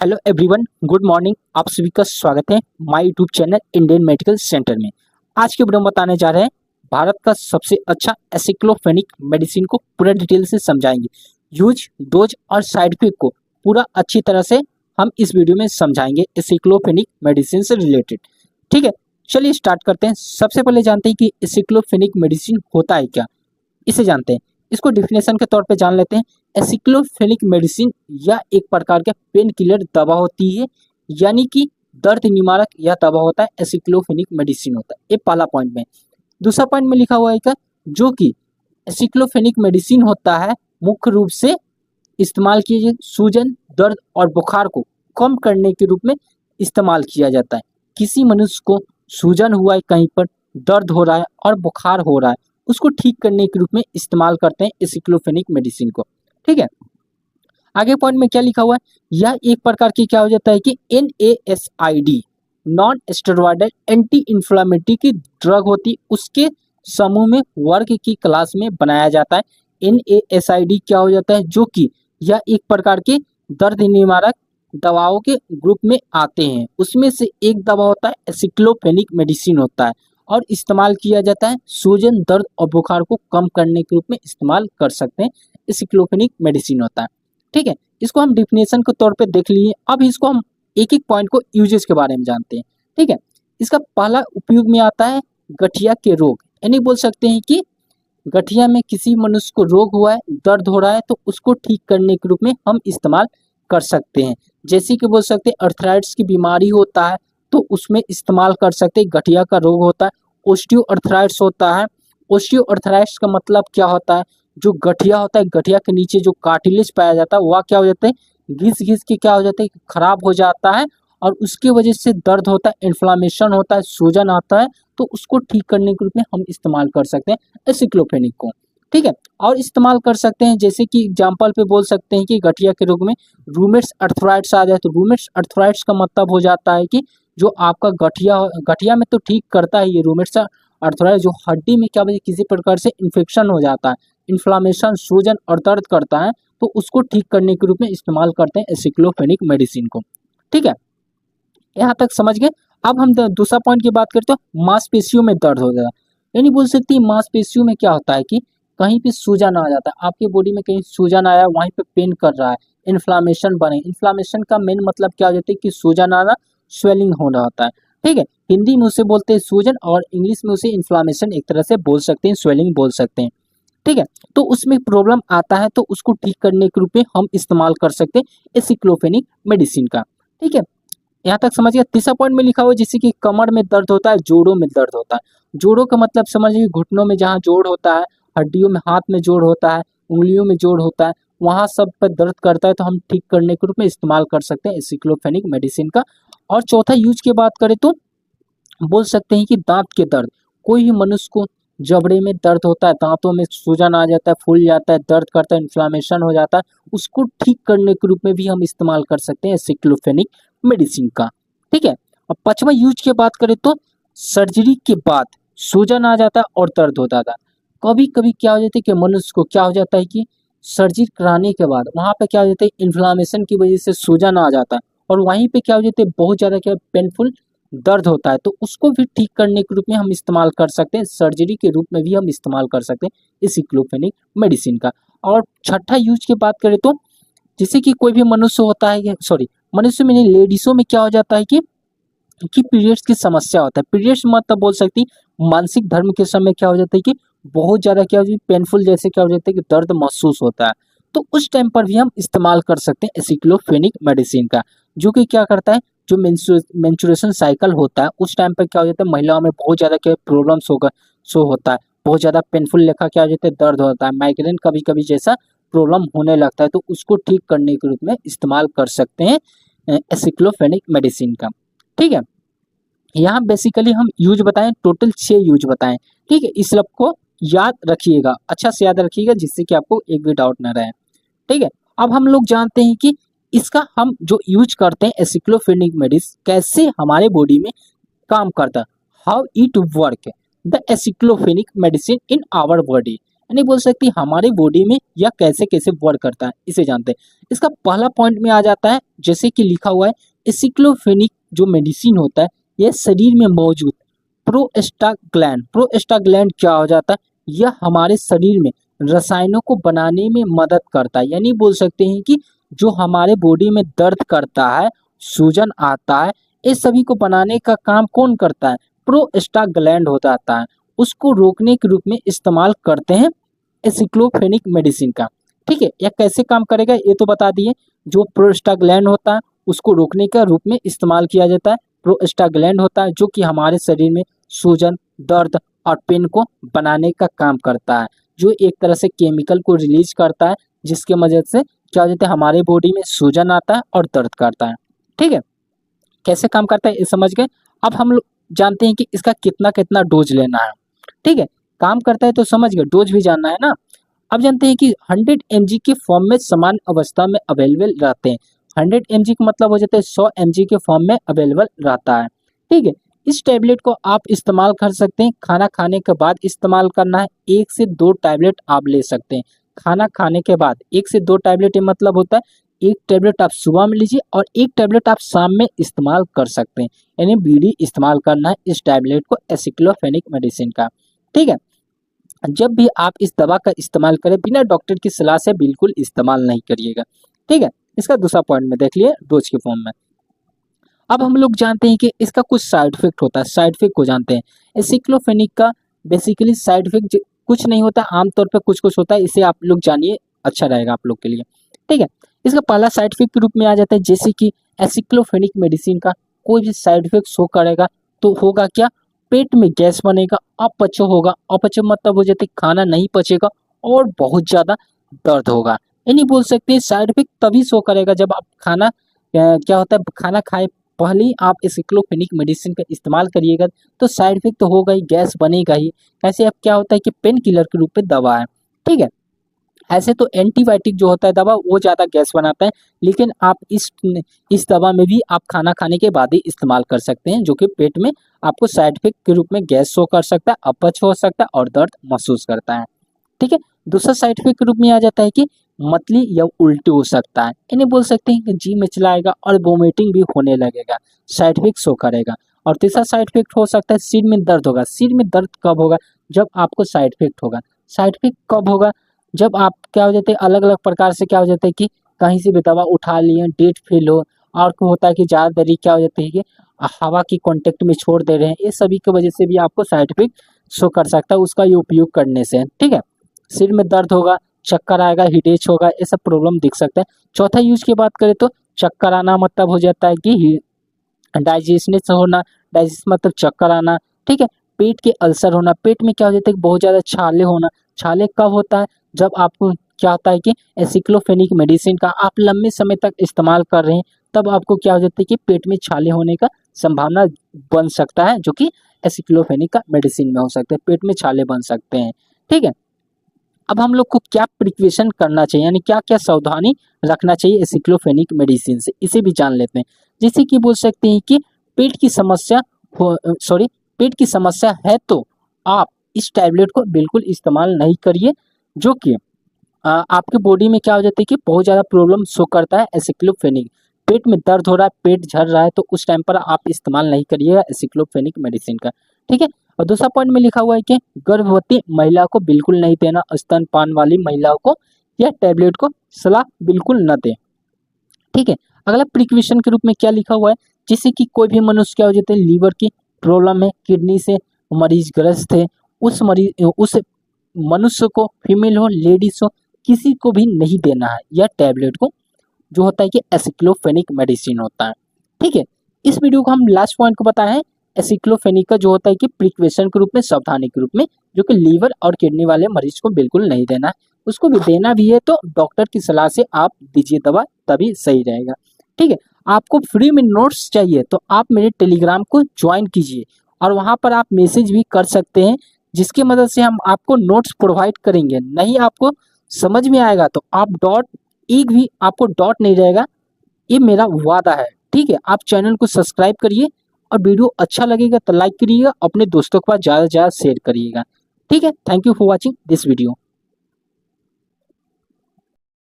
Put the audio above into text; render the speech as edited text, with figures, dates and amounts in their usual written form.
Hello everyone, good morning. आप सभी का स्वागत है my YouTube channel Indian medical centre में। आज के वीडियो में बताने जा रहे हैं भारत का सबसे अच्छा एसिक्लोफेनिक मेडिसिन को पूरा डिटेल से समझाएंगे। यूज, डोज और साइड इफेक्ट को पूरा अच्छी तरह से हम इस वीडियो में समझाएंगे एसिक्लोफेनिक मेडिसिन से रिलेटेड। ठीक है, चलिए स्टार्ट करते हैं। सबसे पहले जानते हैं कि एसिक्लोफेनिक मेडिसिन होता है क्या, इसे जानते हैं। इसको डिफिनेशन के तौर पे जान लेते हैं। एसिक्लोफेनिक मेडिसिन या एक प्रकार का पेन किलर दवा होती है, यानी कि दर्द निवारक यह दवा होता है, एसिक्लोफेनिक मेडिसिन होता है। ये पहला पॉइंट में। दूसरा पॉइंट में लिखा हुआ है क्या, जो कि एसिक्लोफेनिक मेडिसिन होता है मुख्य रूप से इस्तेमाल किए जाए सूजन, दर्द और बुखार को कम करने के रूप में इस्तेमाल किया जाता है। किसी मनुष्य को सूजन हुआ है, कहीं पर दर्द हो रहा है और बुखार हो रहा है, उसको ठीक करने के रूप में इस्तेमाल करते हैं एसिक्लोफेनिक मेडिसिन को। ठीक है, आगे पॉइंट में क्या लिखा हुआ है, यह एक प्रकार की क्या हो जाता है कि NASID non steroidal anti inflammatory की ड्रग होती, उसके समूह में वर्ग की क्लास में बनाया जाता है। NASID क्या हो जाता है, जो कि यह एक प्रकार के दर्द निवारक दवाओं के ग्रुप में आते हैं। उसमें से एक दवा होता है एसिक्लोफेनिक मेडिसिन होता है और इस्तेमाल किया जाता है सूजन, दर्द और बुखार को कम करने के रूप में इस्तेमाल कर सकते हैं। एसिक्लोफेनिक मेडिसिन होता है। ठीक है, इसको हम डिफिनेशन के तौर पे देख लिए। अब इसको हम एक एक पॉइंट को यूजेस के बारे में जानते हैं। ठीक है, इसका पहला उपयोग में आता है गठिया के रोग, यानी बोल सकते हैं कि गठिया में किसी मनुष्य को रोग हुआ है, दर्द हो रहा है, तो उसको ठीक करने के रूप में हम इस्तेमाल कर सकते हैं। जैसे कि बोल सकते हैं अर्थराइटिस की बीमारी होता है तो उसमें इस्तेमाल कर सकते हैं। गठिया का रोग होता है, ओस्टियो अर्थराइटिस होता है। ओस्टियो अर्थराइटिस का मतलब क्या होता है, जो गठिया होता है, गठिया के नीचे जो कार्टिलेज पाया जाता है वह क्या हो जाता है, घिस घिस के क्या हो जाता है, खराब हो जाता है और उसकी वजह से दर्द होता है, इन्फ्लामेशन होता है, सूजन आता है, तो उसको ठीक करने के रूप में हम इस्तेमाल कर सकते हैं एसिक्लोफेनिक को। ठीक है, और इस्तेमाल कर सकते हैं जैसे कि एग्जाम्पल पे बोल सकते हैं कि गठिया के रोग में रूमेट्स अर्थराइटिस आ जाए, तो रूमेट्स अर्थराइटिस का मतलब हो जाता है कि जो आपका गठिया गठिया में तो ठीक करता है ये रूमेट्स अर्थराइटिस, जो हड्डी में क्या किसी प्रकार से इन्फेक्शन हो जाता है, इन्फ्लामेशन, सूजन और दर्द करता है, तो उसको ठीक करने के रूप में इस्तेमाल करते हैं एसिक्लोफेनिक मेडिसिन को। ठीक है, यहाँ तक समझ गए। अब हम दूसरा पॉइंट की बात करते हैं, मांसपेशियों में दर्द हो जाएगा, यानी बोल सकती है मांसपेशियों में क्या होता है कि कहीं पे सूजन आ जाता है, आपके बॉडी में कहीं सूजन आया, वहीं पे पेन कर रहा है, इन्फ्लामेशन बने। इन्फ्लामेशन का मेन मतलब क्या हो जाता है कि सूजन आना, स्वेलिंग होना होता है। ठीक है, हिंदी में उसे बोलते हैं सूजन और इंग्लिश में उसे इन्फ्लामेशन एक तरह से बोल सकते हैं, स्वेलिंग बोल सकते हैं। ठीक है, तो उसमें प्रॉब्लम आता है तो उसको ठीक करने के रूप में हम इस्तेमाल कर सकते हैं एसिक्लोफेनिक मेडिसिन का। ठीक है, यहाँ तक समझ गया। तीसरा पॉइंट में लिखा हुआ है जैसे कि कमर में दर्द होता है, जोड़ों में दर्द होता है। जोड़ों का मतलब समझिए घुटनों में जहाँ जोड़ होता है, हड्डियों में हाथ में जोड़ होता है, उंगलियों में जोड़ होता है, वहाँ सब पर दर्द करता है, तो हम ठीक करने के रूप में इस्तेमाल कर सकते हैं एसिक्लोफेनिक मेडिसिन का। और चौथा यूज की बात करें तो बोल सकते हैं कि दांत के दर्द, कोई भी मनुष्य को जबड़े में दर्द होता है, दांतों में सूजन आ जाता है, फूल जाता है, दर्द करता है, इन्फ्लामेशन हो जाता है, उसको ठीक करने के रूप में भी हम इस्तेमाल कर सकते हैं एसिक्लोफेनिक मेडिसिन का। ठीक है, अब पांचवा यूज की बात करें तो सर्जरी के बाद सूजन आ जाता है और दर्द होता था। कभी कभी क्या हो जाता है कि मनुष्य को क्या हो जाता है कि सर्जरी कराने के बाद वहाँ पे क्या हो जाता है, इन्फ्लामेशन की वजह से सूजन आ जाता है और वहीं पे क्या हो जाता है, बहुत ज़्यादा क्या पेनफुल दर्द होता है, तो उसको भी ठीक करने के रूप में हम इस्तेमाल कर सकते हैं, सर्जरी के रूप में भी हम इस्तेमाल कर सकते हैं एसिक्लोफेनिक मेडिसिन का। और छठा यूज की बात करें तो जैसे कि कोई भी मनुष्य होता है, सॉरी मनुष्य में नहीं, लेडीजों में क्या हो जाता है कि पीरियड्स की समस्या होता है। पीरियड्स मतलब बोल सकती मानसिक धर्म के समय क्या हो जाता है कि बहुत ज़्यादा क्या हो जाती है, पेनफुल जैसे क्या हो जाता है कि दर्द महसूस होता है, तो उस टाइम पर भी हम इस्तेमाल कर सकते हैं एसिक्लोफेनिक मेडिसिन का, जो कि क्या करता है, जो मेंस्ट्रुएशन साइकिल होता है उस टाइम पर क्या हो जाता है, महिलाओं में बहुत ज़्यादा क्या प्रॉब्लम्स होगा शो होता है, बहुत ज़्यादा पेनफुल लेखा क्या हो जाता है, दर्द होता है, माइग्रेन कभी कभी जैसा प्रॉब्लम होने लगता है, तो उसको ठीक करने के रूप में इस्तेमाल कर सकते हैं एसिक्लोफेनिक मेडिसिन का। ठीक है, यहाँ बेसिकली हम यूज बताएं, टोटल 6 यूज बताएं। ठीक है, इस सब को याद रखिएगा, अच्छा से याद रखिएगा, जिससे कि आपको एक भी डाउट ना रहे। ठीक है, अब हम लोग जानते हैं कि इसका हम जो यूज करते हैं एसिक्लोफेनिक मेडिसिन कैसे हमारे बॉडी में काम करता है, how it work the aceclofenac medicine in our body, यानी बोल सकते हैं हमारे बॉडी में यह कैसे कैसे वर्क करता है, इसे जानते हैं। इसका पहला पॉइंट में आ जाता है, जैसे कि लिखा हुआ है एसिक्लोफेनिक जो मेडिसिन होता है यह शरीर में मौजूद प्रोस्टाग्लैंड क्या हो जाता है, यह हमारे शरीर में रसायनों को बनाने में मदद करता है। यानी बोल सकते हैं कि जो हमारे बॉडी में दर्द करता है, सूजन आता है, इस सभी को बनाने का काम कौन करता है, प्रोस्टाग्लैंड हो जाता है। उसको रोकने के रूप में इस्तेमाल करते हैं एसिक्लोफेनिक मेडिसिन का। ठीक है, यह कैसे काम करेगा ये तो बता दिए। जो प्रोस्टाग्लैंड होता है उसको रोकने का रूप में इस्तेमाल किया जाता है। प्रोस्टाग्लैंड होता है जो कि हमारे शरीर में सूजन, दर्द और पेन को बनाने का काम करता है, जो एक तरह से केमिकल को रिलीज करता है, जिसके मदद से क्या हो जाता है हमारे बॉडी में सूजन आता है और दर्द करता है। ठीक है, कैसे काम करता है ये समझ गए। अब हम लोग जानते हैं कि इसका कितना कितना डोज लेना है। ठीक है, काम करता है तो समझ गए, डोज भी जानना है ना। अब जानते हैं कि 100 mg के फॉर्म में समान अवस्था में अवेलेबल रहते हैं। 100 mg का मतलब हो जाता है 100 mg के फॉर्म में अवेलेबल रहता है। ठीक है, इस टैबलेट को आप इस्तेमाल कर सकते हैं, खाना खाने के बाद इस्तेमाल करना है। 1 से 2 टैबलेट आप ले सकते हैं खाना खाने के बाद। 1 से 2 टैबलेट ये मतलब होता है एक टैबलेट आप सुबह में लीजिए और एक टैबलेट आप शाम में इस्तेमाल कर सकते हैं। यानी बीडी इस्तेमाल करना है इस टैबलेट को, एसिक्लोफेनिक मेडिसिन का। ठीक है, जब भी आप इस दवा का इस्तेमाल करें बिना डॉक्टर की सलाह से बिल्कुल इस्तेमाल नहीं करिएगा। ठीक है, इसका दूसरा पॉइंट में देख लिए डोज के फॉर्म में। अब हम लोग जानते हैं कि इसका कुछ साइड इफेक्ट होता है, साइड इफेक्ट को जानते हैं। एसिक्लोफेनिक का बेसिकली साइड इफेक्ट कुछ नहीं होता, आमतौर पर कुछ कुछ होता है, इसे आप लोग जानिए, अच्छा रहेगा आप लोग के लिए। ठीक है, इसका पहला साइड इफेक्ट के रूप में आ जाता है, जैसे कि एसिक्लोफेनिक मेडिसिन का कोई भी साइड इफेक्ट शो करेगा तो होगा क्या, पेट में गैस बनेगा, अपच होगा। अपच मतलब हो जाता है खाना नहीं पचेगा और बहुत ज़्यादा दर्द होगा। यानी बोल सकते हैं साइड इफेक्ट तभी शो करेगा जब आप खाना क्या होता है खाना खाए पहले ही आप एसिक्लोफेनिक मेडिसिन का इस्तेमाल करिएगा तो साइड इफेक्ट तो होगा ही, गैस बनेगा ही। ऐसे अब क्या होता है कि पेन किलर के रूप में दवा है। ठीक है, ऐसे तो एंटीबायोटिक जो होता है दवा वो ज़्यादा गैस बनाता है, लेकिन आप इस दवा में भी आप खाना खाने के बाद ही इस्तेमाल कर सकते हैं, जो कि पेट में आपको साइड इफेक्ट के रूप में गैस शो कर सकता है, अपच हो सकता है और दर्द महसूस करता है। ठीक है, दूसरा साइड इफेक्ट के रूप में आ जाता है कि मतली या उल्टी हो सकता है। इन्हें बोल सकते हैं कि जी मिचलाएगा और वोमिटिंग भी होने लगेगा, साइड इफेक्ट शो करेगा। और तीसरा साइड इफेक्ट हो सकता है सिर में दर्द होगा। सिर में दर्द कब होगा, जब आपको साइड इफेक्ट होगा। साइड इफेक्ट कब होगा, जब आप क्या हो जाते हैं अलग अलग प्रकार से क्या हो जाता है कि कहीं से भी दवा उठा लिए, डेट फेल हो, और क्या होता है कि ज़्यादा देरी क्या हो जाती है कि हवा की कांटेक्ट में छोड़ दे रहे हैं, ये सभी की वजह से भी आपको साइड इफेक्ट शो कर सकता है उसका ये उपयोग करने से। ठीक है, सिर में दर्द होगा, चक्कर आएगा, हिडेच होगा, ये सब प्रॉब्लम दिख सकता है। चौथा यूज की बात करें तो चक्कर आना मतलब हो जाता है कि डाइजेशन होना, डाइजेशन मतलब चक्कर आना। ठीक है, पेट के अल्सर होना, पेट में क्या हो जाता है कि बहुत ज़्यादा छाले होना। छाले कब होता है, जब आपको क्या होता है कि एसिक्लोफेनिक मेडिसिन का आप लंबे समय तक इस्तेमाल कर रहे हैं, तब आपको क्या हो जाता है कि पेट में छाले होने का संभावना बन सकता है, जो कि एसिक्लोफेनिक का मेडिसिन में हो सकता है, पेट में छाले बन सकते हैं। ठीक है, अब हम लोग को क्या प्रिकॉशन करना चाहिए, यानी क्या क्या सावधानी रखना चाहिए एसिक्लोफेनिक मेडिसिन से, इसे भी जान लेते हैं। जैसे कि बोल सकते हैं कि पेट की समस्या पेट की समस्या है तो आप इस टैबलेट को बिल्कुल इस्तेमाल नहीं करिए, जो कि आपके बॉडी में क्या हो जाता है कि बहुत ज़्यादा प्रॉब्लम शो करता है एसिक्लोफेनिक। पेट में दर्द हो रहा है, पेट झड़ रहा है, तो उस टाइम पर आप इस्तेमाल नहीं करिएगा एसिक्लोफेनिक मेडिसिन का। ठीक है, और दूसरा पॉइंट में लिखा हुआ है कि गर्भवती महिला को बिल्कुल नहीं देना, स्तनपान वाली महिलाओं को यह टैबलेट को सलाह बिल्कुल न दें। ठीक है, अगला प्रिकॉशन के रूप में क्या लिखा हुआ है, जैसे कि कोई भी मनुष्य क्या हो जाते हैं लीवर की प्रॉब्लम है, किडनी से मरीज ग्रस्त है, उस मनुष्य को, फीमेल हो लेडीज हो, किसी को भी नहीं देना है यह टैबलेट को, जो होता है कि एसिक्लोफेनिक मेडिसिन होता है। ठीक है, इस वीडियो को हम लास्ट पॉइंट को बताया है एसिक्लोफेनिक का, जो होता है कि प्रिकॉशन के रूप में, सावधानी के रूप में, जो कि लीवर और किडनी वाले मरीज को बिल्कुल नहीं देना है। उसको भी देना भी है तो डॉक्टर की सलाह से आप दीजिए दवा, तभी सही रहेगा। ठीक है, आपको फ्री में नोट्स चाहिए तो आप मेरे टेलीग्राम को ज्वाइन कीजिए और वहाँ पर आप मैसेज भी कर सकते हैं, जिसकी मदद से हम आपको नोट्स प्रोवाइड करेंगे। नहीं आपको समझ में आएगा तो आप डॉट, एक भी आपको डॉट नहीं रहेगा, ये मेरा वादा है। ठीक है, आप चैनल को सब्सक्राइब करिए और वीडियो अच्छा लगेगा तो लाइक करिएगा, अपने दोस्तों के पास ज़्यादा से ज़्यादा शेयर करिएगा। ठीक है, thank you for watching this video.